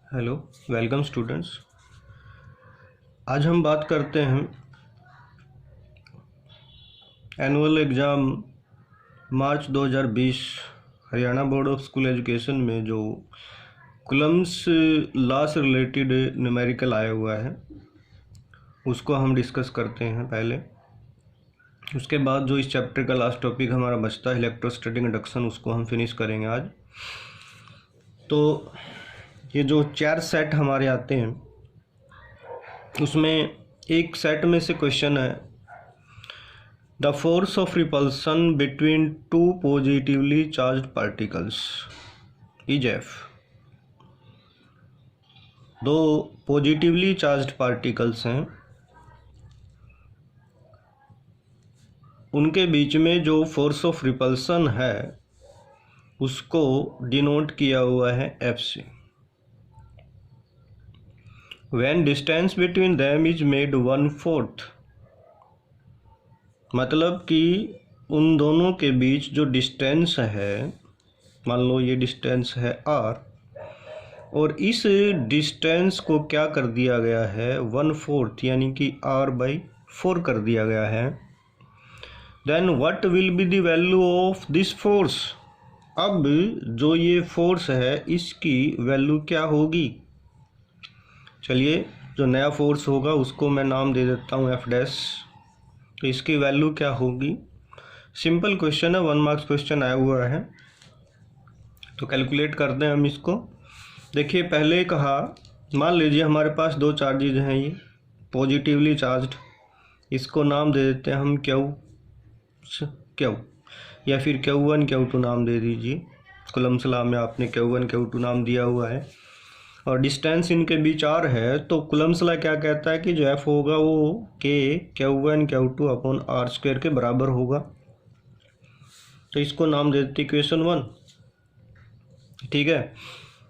Hello, welcome students. आज हम बात करते हैं annual exam March 2020 Haryana board of school education में जो कुलम्स लॉ से रिलेटेड न्यूमेरिकल आया हुआ है उसको हम डिस्कस करते हैं पहले। उसके बाद जो इस चैप्टर का लास्ट टॉपिक हमारा बचता है इलेक्ट्रोस्टैटिक इंडक्शन, उसको हम फिनिश करेंगे आज। तो ये जो 4 सेट हमारे आते हैं उसमें एक सेट में से क्वेश्चन है the force of repulsion between two positively charged particles is F. दो पॉजिटिवली चार्ज्ड पार्टिकल्स हैं, उनके बीच में जो फोर्स ऑफ रिपल्सन है उसको डिनोट किया हुआ है एफ से। When distance between them is made 1/4, मतलब कि उन दोनों के बीच जो डिस्टेंस है, मान लो ये डिस्टेंस है r, और इस डिस्टेंस को क्या कर दिया गया है 1/4 यानी कि r/4 कर दिया गया है। Then what will be the value of this force. अब जो ये फोर्स है इसकी वैल्यू क्या होगी। चलिए, जो नया फोर्स होगा उसको मैं नाम दे देता हूँ एफ डैश। तो इसकी वैल्यू क्या होगी। सिंपल क्वेश्चन है, 1 मार्क्स क्वेश्चन आया हुआ है, तो कैलकुलेट करते हैं हम इसको। देखिए, पहले कहा मान लीजिए हमारे पास दो चार्जेज हैं, ये पॉजिटिवली चार्ज्ड, इसको नाम दे देते हैं हम क्यू या फिर Q1 Q2 नाम दे दीजिए। कूलम्स लॉ में आपने Q1 Q2 नाम दिया हुआ है और डिस्टेंस इनके बीच r है, तो कूलम्स लॉ क्या कहता है कि जो F होगा वो Q1 Q2 अपॉन r² के बराबर होगा। तो इसको नाम दे देते इक्वेशन 1। ठीक है,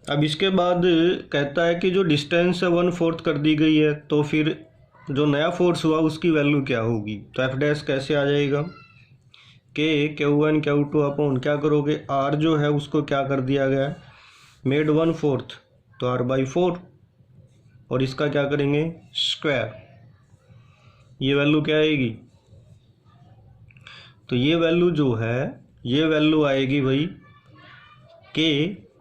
अब इसके बाद कहता है कि जो डिस्टेंस है 1/4 कर दी गई है, तो फिर जो नया फोर्स हुआ उसकी वैल्यू क्या होगी। तो एफ डैश कैसे आ जाएगा Q1 Q2 अपॉन क्या करोगे, r जो है उसको क्या कर दिया गया है मेड 1/4, तो r/4, और इसका क्या करेंगे स्क्वायर। ये वैल्यू क्या आएगी, तो ये वैल्यू जो है ये वैल्यू आएगी भाई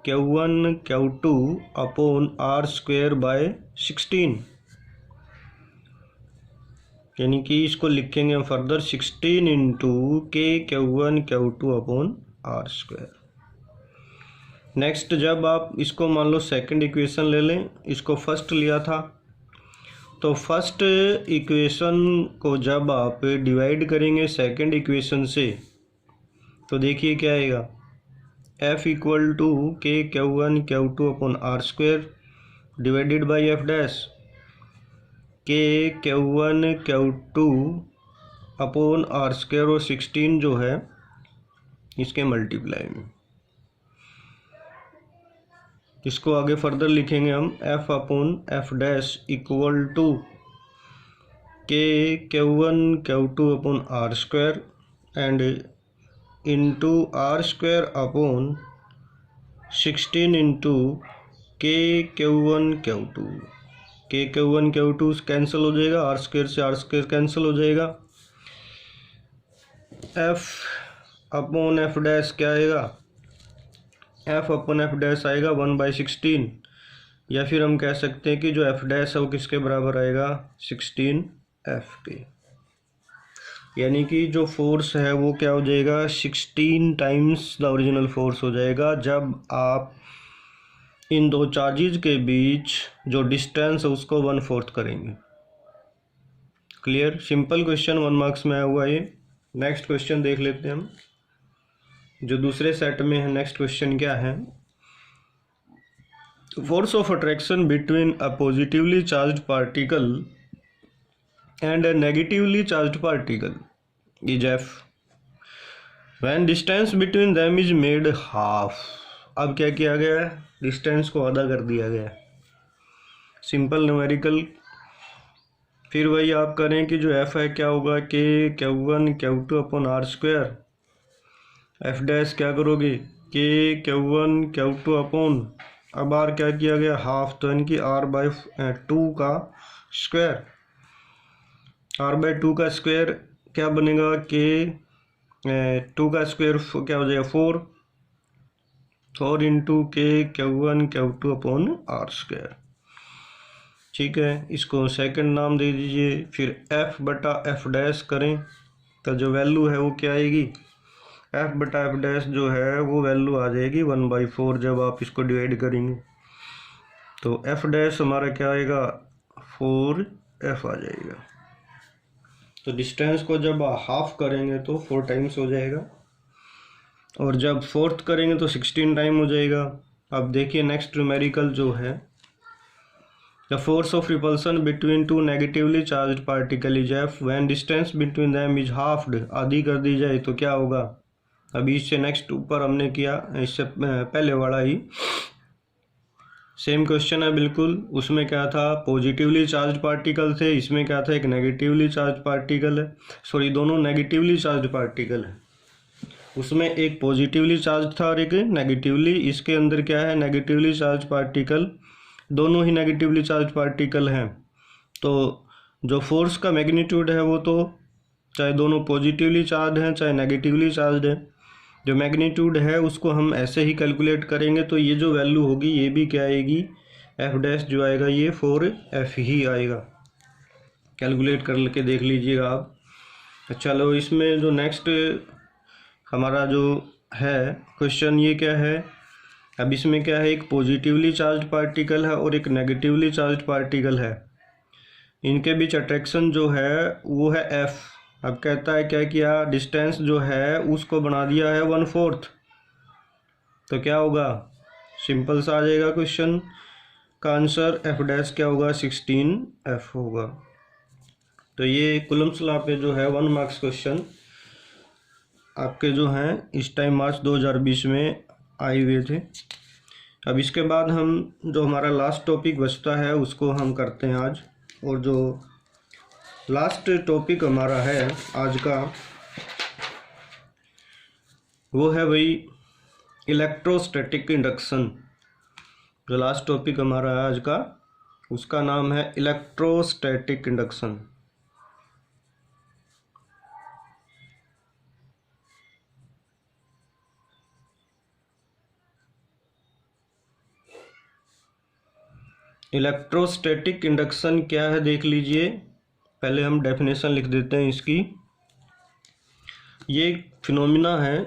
Q1 Q2 अपॉन r²/16, यानी कि इसको लिखेंगे हम further 16 into Q1 Q2 upon r²। Next, जब आप इसको मान लो सेकंड इक्वेशन ले लें, इसको फर्स्ट लिया था, तो फर्स्ट इक्वेशन को जब आप डिवाइड करेंगे सेकंड इक्वेशन से, तो देखिए क्या आएगा F equal to Q1 Q2 upon r² divided by F dash Q1 Q2 upon r² और 16 जो है इसके मल्टीप्लाई में। इसको आगे फर्दर लिखेंगे हम F upon F dash equal to Q1 Q2 upon r² and into r² upon 16 into Q1 Q2। Q1 Q2 cancel हो जाएगा, r² से r² कैंसिल हो जाएगा। F अपॉन एफ डैश क्या आएगा, F अपॉन एफ डैश आएगा 1/16, या फिर हम कह सकते हैं कि जो एफ डैश है वो किसके बराबर आएगा 16F के, यानी कि जो फोर्स है वो क्या हो जाएगा 16 टाइम्स द ओरिजिनल फोर्स हो जाएगा जब आप इन दो चार्जेज के बीच जो डिस्टेंस है उसको 1/4 करेंगे। क्लियर, सिंपल क्वेश्चन 1 मार्क्स में आया हुआ है। नेक्स्ट क्वेश्चन देख लेते हैं हम जो दूसरे सेट में है। नेक्स्ट क्वेश्चन क्या है, force of attraction between a positively charged particle and a negatively charged particle is F when distance between them is made half। अब क्या किया गया है, डिस्टेंस को आधा कर दिया गया है। सिंपल न्यूमेरिकल, फिर वही आप करें कि जो F है क्या होगा Q1 Q2 upon r², F dash क्या करोगे Q1 Q2 अपॉन अब आर क्या किया गया, हाफ, तो यानी कि r/2 का स्क्वायर। r/2 का स्क्वायर क्या बनेगा कि 2 का स्क्वायर क्या हो जाएगा 4 इंटू के Q1 Q2 upon are square. ठीक है, इसको सेकंड नाम दे दीजिए। फिर f/f' करें तो जो वैल्यू है वो क्या आएगी, f/f' जो है वो वैल्यू आ जाएगी 1/4 जब आप इसको डिवाइड करेंगे। तो f' हमारा क्या आएगा 4f आ जाएगा। तो डिस्टेंस को जब हाफ करेंगे तो 4 टाइम्स हो जाएगा, और जब फोर्थ करेंगे तो 16 टाइम हो जाएगा। अब देखिए नेक्स्ट न्यूमेरिकल जो है, the force of repulsion between two negatively charge particle is f when distance between them is halved. आधी कर दी जाए तो क्या होगा, अभी इससे नेक्स्ट ऊपर हमने किया, इससे पहले वाला ही सेम क्वेश्चन है बिल्कुल। उसमें क्या था, पॉजिटिवली चार्ज पार्टिकल थे, इसमें क्या था, एक नेगेटिवली चार्ज पार्टिकल है, सॉरी दोनों नेगेटिवली चार्ज पार्टिकल है। उसमें एक पॉजिटिवली चार्ज था और एक नेगेटिवली, इसके अंदर क्या है, नेगेटिवली चार्ज पार्टिकल, दोनों ही नेगेटिवली चार्ज पार्टिकल हैं। तो जो फोर्स का मैग्नीट्यूड है वो तो चाहे दोनों पॉजिटिवली चार्ज हैं चाहे नेगेटिवली चार्ज हैं, जो मैग्नीट्यूड है उसको हम ऐसे ही कैलकुलेट करेंगे। तो ये जो वैल्यू होगी ये भी क्या आएगी, f' जो आएगा ये 4f ही आएगा। कैलकुलेट करके देख लीजिएगा आप। चलो इसमें जो नेक्स्ट हमारा जो है क्वेश्चन, ये क्या है, अब इसमें क्या है, एक पॉजिटिवली चार्ज पार्टिकल है और एक नेगेटिवली चार्ज पार्टिकल है, इनके बीच अट्रैक्शन जो है वो है f। अब कहता है क्या किया, डिस्टेंस जो है उसको बना दिया है 1/4, तो क्या होगा, सिंपल सा आ जाएगा क्वेश्चन का आंसर, f' क्या होगा 16f होगा। तो ये कूलम्ब्स लॉ पे जो है 1 मार्क्स क्वेश्चन आपके जो हैं इस टाइम मार्च 2020 में आए हुए थे। अब इसके बाद हम जो हमारा लास्ट टॉपिक बचता है उसको हम करते हैं आज, और जो लास्ट टॉपिक हमारा है आज का वो है वही इलेक्ट्रोस्टैटिक इंडक्शन। जो लास्ट टॉपिक हमारा है आज का उसका नाम है इलेक्ट्रोस्टैटिक इंडक्शन। इलेक्ट्रोस्टैटिक इंडक्शन क्या है देख लीजिए। पहले हम डेफिनेशन लिख देते हैं इसकी। ये फिनोमिना है,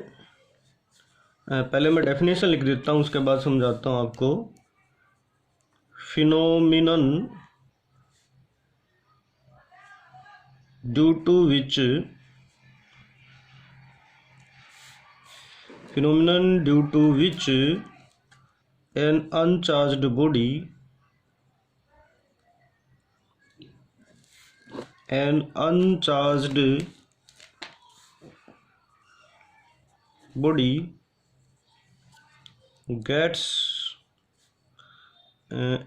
पहले मैं डेफिनेशन लिख देता हूँ उसके बाद समझाता हूँ आपको। Phenomenon due to which an uncharged body gets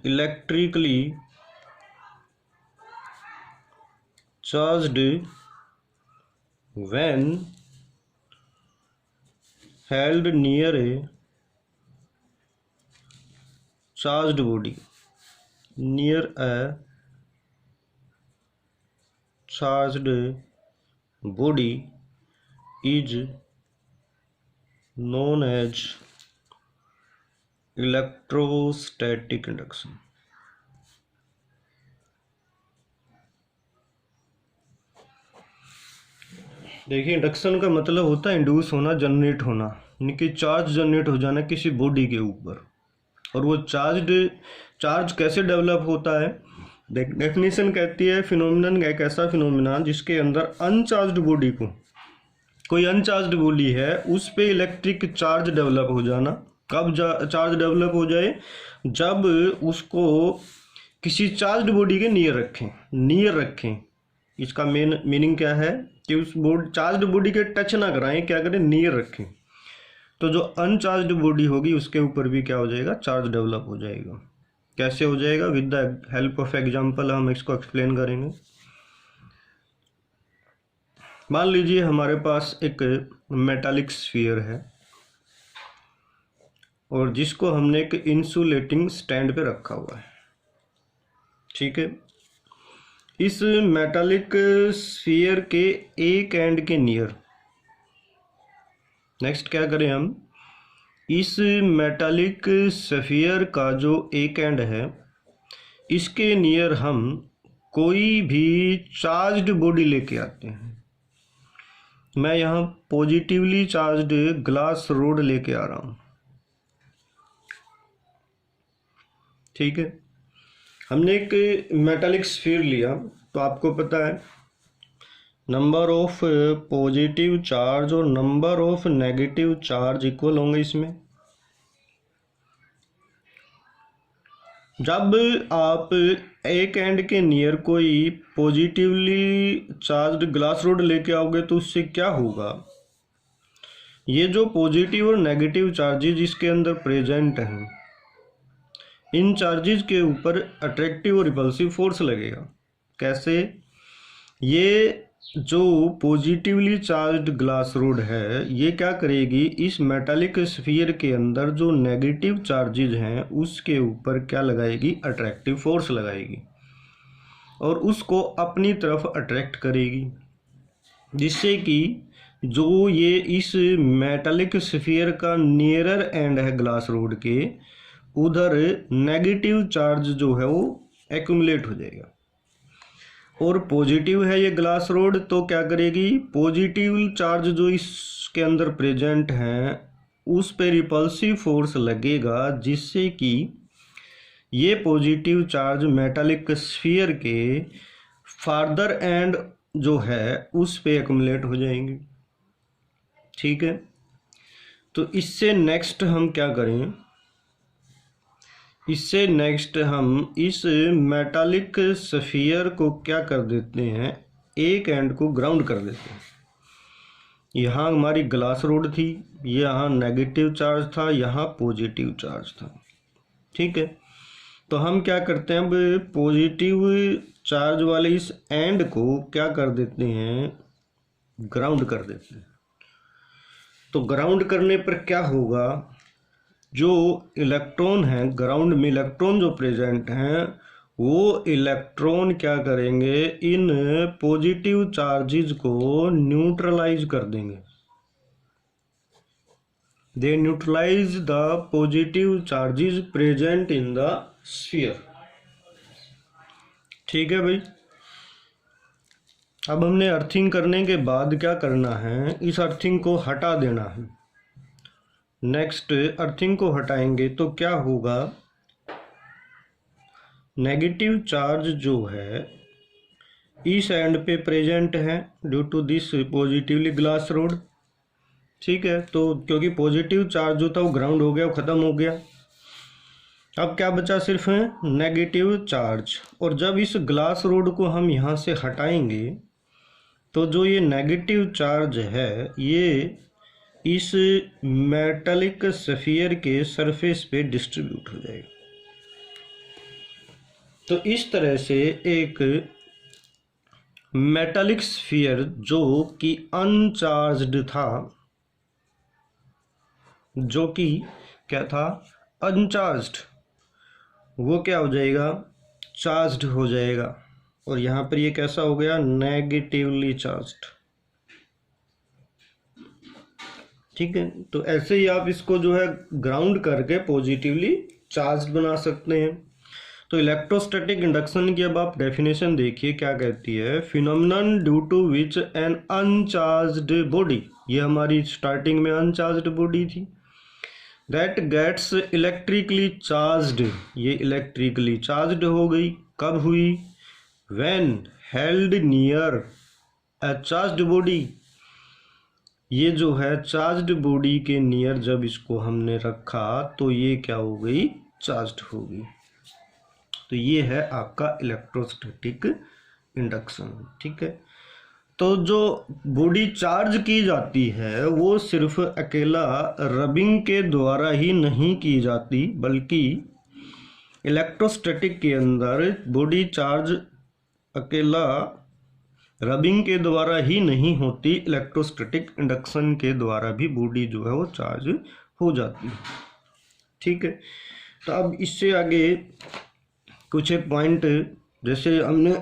electrically charged when held near a charged body is known as electrostatic induction. देखिए इंडक्शन का मतलब होता है इंड्यूस होना, जनरेट होना, यानी कि चार्ज जनरेट हो जाना किसी बॉडी के ऊपर। और वो चार्ज कैसे डेवलप होता है, डेफिनेशन कहती है फिनोमिनन एक ऐसा फिनोमिना जिसके अंदर अनचार्ज्ड बॉडी को, कोई अनचार्ज्ड बॉडी है उस पे इलेक्ट्रिक चार्ज डेवलप हो जाना। कब चार्ज डेवलप हो जाए, जब उसको किसी चार्ज्ड बॉडी के नियर रखें। इसका मेन मीनिंग क्या है कि उस चार्ज्ड बॉडी के टच ना कराएं, क्या करें, नियर रखें। तो जो अनचार्ज्ड बॉडी होगी उसके ऊपर भी क्या हो जाएगा, चार्ज डेवलप हो जाएगा। कैसे हो जाएगा, with the help of example हम इसको एक्सप्लेन करेंगे। मान लीजिए हमारे पास एक मेटालिक स्फीयर है और जिसको हमने एक इंसुलेटिंग स्टैंड पे रखा हुआ है। ठीक है, इस मेटालिक स्फीयर के एक एंड के नियर, नेक्स्ट क्या करें हम, इस मेटालिक स्फीयर का जो एक एंड है इसके नियर हम कोई भी चार्ज्ड बॉडी लेके आते हैं। मैं यहाँ पॉजिटिवली चार्ज्ड ग्लास रोड लेके आ रहा हूँ। ठीक है, हमने एक मेटालिक स्फीयर लिया, तो आपको पता है नंबर ऑफ पॉजिटिव चार्ज और number of negative charge equal होंगे इसमें। जब आप एक एंड के नियर कोई पॉजिटिवली चार्ज्ड ग्लास रोड लेके आओगे तो उससे क्या होगा, ये जो पॉजिटिव और नेगेटिव चार्जेज इसके अंदर प्रेजेंट हैं, इन चार्जेज के ऊपर अट्रैक्टिव और रिपल्सिव फोर्स लगेगा। कैसे, ये जो पॉजिटिवली चार्ज्ड ग्लास रोड है ये क्या करेगी, इस मेटालिक स्फीयर के अंदर जो नेगेटिव चार्जेज हैं उसके ऊपर क्या लगाएगी, अट्रैक्टिव फोर्स लगाएगी और उसको अपनी तरफ अट्रैक्ट करेगी, जिससे कि जो ये इस मेटालिक स्फीयर का नियरर एंड है ग्लास रोड के, उधर नेगेटिव चार्ज जो है वो एक्यूमुलेट हो जाएगा। और पॉजिटिव है ये ग्लास रोड, तो क्या करेगी, पॉजिटिव चार्ज जो इसके अंदर प्रेजेंट हैं उस पे रिपल्सिव फोर्स लगेगा, जिससे कि ये पॉजिटिव चार्ज मेटालिक स्फीयर के फार्दर एंड जो है उस पे एक्यूमुलेट हो जाएंगे। ठीक है, तो इससे नेक्स्ट हम क्या करें, इससे नेक्स्ट हम इस मेटालिक स्फीयर को क्या कर देते हैं, एक एंड को ग्राउंड कर देते हैं। यहाँ हमारी ग्लास रोड थी, यहाँ नेगेटिव चार्ज था, यहाँ पॉजिटिव चार्ज था। ठीक है, तो हम क्या करते हैं, अब पॉजिटिव चार्ज वाले इस एंड को क्या कर देते हैं, ग्राउंड कर देते हैं। तो ग्राउंड करने पर क्या होगा, जो इलेक्ट्रॉन हैं ग्राउंड में, इलेक्ट्रॉन जो प्रेजेंट हैं वो इलेक्ट्रॉन क्या करेंगे, इन पॉजिटिव चार्जेस को न्यूट्रलाइज कर देंगे। They neutralise the positive charges present in the sphere. ठीक है भाई, अब हमने अर्थिंग करने के बाद क्या करना है, इस अर्थिंग को हटा देना है। नेक्स्ट अर्थिंग को हटाएंगे तो क्या होगा, नेगेटिव चार्ज जो है इस एंड पे प्रेजेंट है due to this positively glass rod. ठीक है, तो क्योंकि पॉजिटिव चार्ज जो था वो ग्राउंड हो गया, वो ख़त्म हो गया। अब क्या बचा, सिर्फ है नेगेटिव चार्ज। और जब इस ग्लास रोड को हम यहाँ से हटाएंगे तो जो ये नेगेटिव चार्ज है ये इस मेटालिक स्फीयर के सरफेस पे डिस्ट्रीब्यूट हो जाएगा। तो इस तरह से एक मेटालिक स्फीयर जो कि अनचार्ज्ड था, जो कि क्या था, अनचार्ज्ड, वो क्या हो जाएगा, चार्ज्ड हो जाएगा। और यहाँ पर ये कैसा हो गया, नेगेटिवली चार्ज्ड। ठीक है, तो ऐसे ही आप इसको जो है ग्राउंड करके पॉजिटिवली चार्ज बना सकते हैं। तो इलेक्ट्रोस्टैटिक इंडक्शन की अब आप डेफिनेशन देखिए क्या कहती है, phenomenon due to which an uncharged body, ये हमारी स्टार्टिंग में अनचार्ज्ड बॉडी थी, दैट गेट्स इलेक्ट्रिकली चार्ज्ड, ये इलेक्ट्रिकली चार्ज्ड हो गई। कब हुई, when held near a charged body, ये जो है चार्ज्ड बॉडी के नियर जब इसको हमने रखा तो ये क्या हो गई, चार्ज्ड हो गई। तो ये है आपका इलेक्ट्रोस्टैटिक इंडक्शन। ठीक है, तो जो बॉडी चार्ज की जाती है वो सिर्फ अकेला रबिंग के द्वारा ही नहीं की जाती, बल्कि इलेक्ट्रोस्टैटिक के अंदर बॉडी चार्ज अकेला रबिंग के द्वारा ही नहीं होती, इलेक्ट्रोस्टैटिक इंडक्शन के द्वारा भी बॉडी जो है वो चार्ज हो जाती है। ठीक है। तो अब इससे आगे कुछ एक पॉइंट, जैसे हमने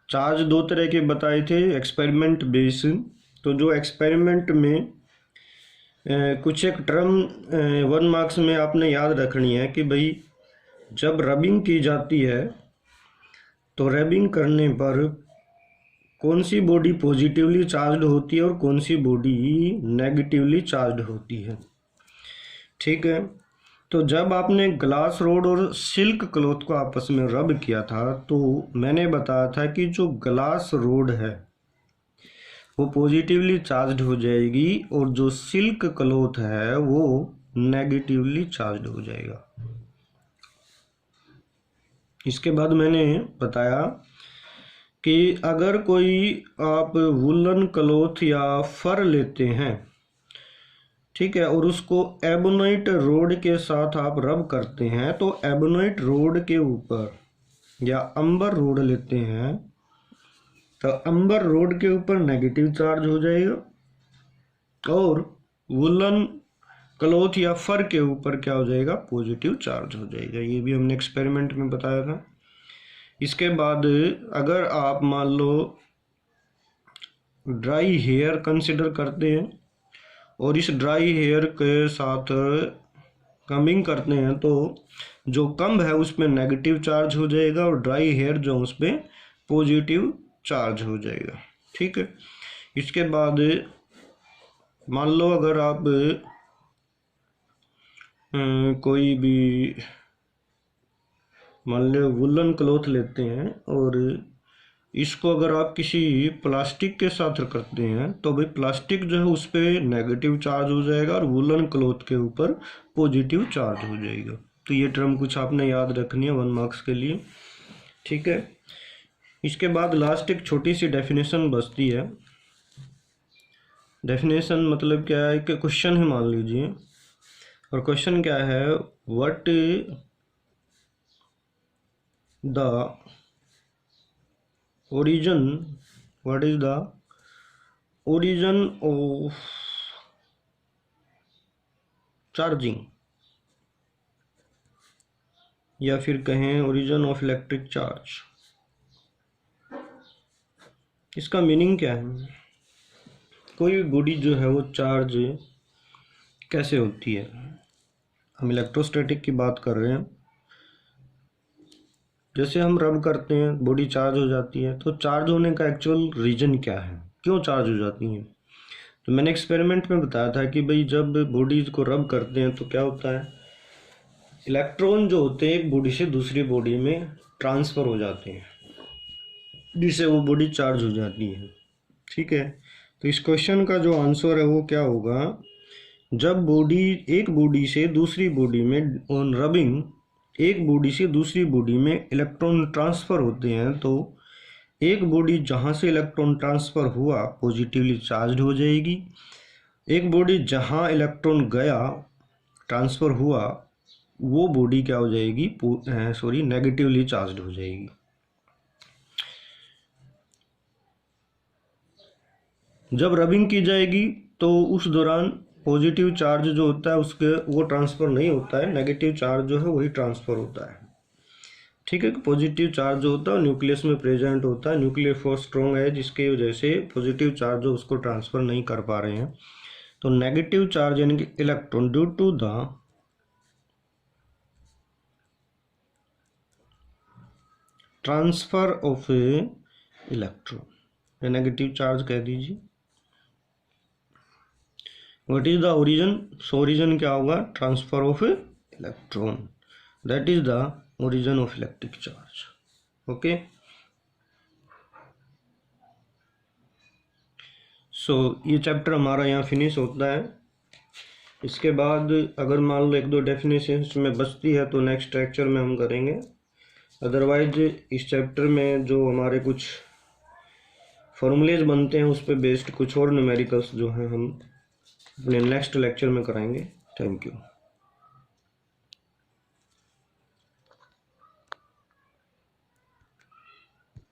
चार्ज दो तरह के बताए थे, एक्सपेरिमेंट बेस। तो जो एक्सपेरिमेंट में कुछ एक टर्म 1 मार्क्स में आपने याद रखनी है कि भाई जब रबिंग की जाती है तो रबिंग करने पर कौन सी बॉडी पॉजिटिवली चार्ज्ड होती है और कौन सी बॉडी नेगेटिवली चार्ज्ड होती है। ठीक है। तो जब आपने ग्लास रोड और सिल्क क्लॉथ को आपस में रब किया था तो मैंने बताया था कि जो ग्लास रोड है वो पॉजिटिवली चार्ज्ड हो जाएगी और जो सिल्क क्लॉथ है वो नेगेटिवली चार्ज्ड हो जाएगा। इसके बाद मैंने बताया कि अगर कोई आप वुलन क्लॉथ या फर लेते हैं, ठीक है, और उसको एबोनाइट रोड के साथ आप रब करते हैं तो एबोनाइट रोड के ऊपर या अंबर रोड लेते हैं तो अंबर रोड के ऊपर नेगेटिव चार्ज हो जाएगा और वुलन क्लॉथ या फर के ऊपर क्या हो जाएगा, पॉजिटिव चार्ज हो जाएगा। ये भी हमने एक्सपेरिमेंट में बताया था। इसके बाद अगर आप मान लो ड्राई हेयर कंसिडर करते हैं और इस ड्राई हेयर के साथ कमिंग करते हैं तो जो कम्ब है उस पर नेगेटिव चार्ज हो जाएगा और ड्राई हेयर जो उस पर पॉजिटिव चार्ज हो जाएगा। ठीक है। इसके बाद मान लो अगर आप कोई भी मान लो वुलन क्लॉथ लेते हैं और इसको अगर आप किसी प्लास्टिक के साथ करते हैं तो भाई प्लास्टिक जो है उस पर नेगेटिव चार्ज हो जाएगा और वुलन क्लॉथ के ऊपर पॉजिटिव चार्ज हो जाएगा। तो ये टर्म कुछ आपने याद रखनी है 1 मार्क्स के लिए। ठीक है। इसके बाद लास्ट एक छोटी सी डेफिनेशन बचती है। डेफिनेशन मतलब क्या है कि क्वेश्चन है मान लीजिए, और क्वेश्चन क्या है, what the origin what is the origin of charging, या फिर कहें origin of electric charge। इसका मीनिंग क्या है, कोई भी बॉडी जो है वो चार्ज कैसे होती है। हम इलेक्ट्रोस्टैटिक की बात कर रहे हैं। जैसे हम रब करते हैं बॉडी चार्ज हो जाती है, तो चार्ज होने का एक्चुअल रीजन क्या है, क्यों चार्ज हो जाती है। तो मैंने एक्सपेरिमेंट में बताया था कि भाई जब बॉडीज को रब करते हैं तो क्या होता है, इलेक्ट्रॉन जो होते हैं एक बॉडी से दूसरी बॉडी में ट्रांसफ़र हो जाते हैं जिससे वो बॉडी चार्ज हो जाती है। ठीक है। तो इस क्वेश्चन का जो आंसर है वो क्या होगा, जब बॉडी एक बॉडी से दूसरी बॉडी में ऑन रबिंग एक बॉडी से दूसरी बॉडी में इलेक्ट्रॉन ट्रांसफ़र होते हैं तो एक बॉडी जहाँ से इलेक्ट्रॉन ट्रांसफ़र हुआ पॉजिटिवली चार्ज हो जाएगी, एक बॉडी जहाँ इलेक्ट्रॉन गया ट्रांसफ़र हुआ वो बॉडी क्या हो जाएगी, नेगेटिवली चार्ज हो जाएगी। जब रबिंग की जाएगी तो उस दौरान पॉजिटिव चार्ज जो होता है उसके वो ट्रांसफ़र नहीं होता है, नेगेटिव चार्ज जो है वही ट्रांसफ़र होता है। ठीक है। पॉजिटिव चार्ज जो होता है न्यूक्लियस में प्रेजेंट होता है, न्यूक्लियर फोर्स स्ट्रॉन्ग है जिसकी वजह से पॉजिटिव चार्ज जो उसको ट्रांसफ़र नहीं कर पा रहे हैं। तो नेगेटिव चार्ज यानी कि electron due to the transfer of a electron, या नेगेटिव चार्ज कह दीजिए। What is the origin, so origin क्या होगा, transfer of electron, that is the origin of electric charge. Okay. So ये चैप्टर हमारा यहाँ फिनिश होता है। इसके बाद अगर मान लो 1-2 डेफिनेशंस में बचती है तो नेक्स्ट लेक्चर में हम करेंगे। अदरवाइज इस चैप्टर में जो हमारे कुछ फॉर्मूलेज बनते हैं उस पर बेस्ड कुछ और न्यूमेरिकल्स जो हैं हम अपने नेक्स्ट लेक्चर में कराएंगे। Thank you.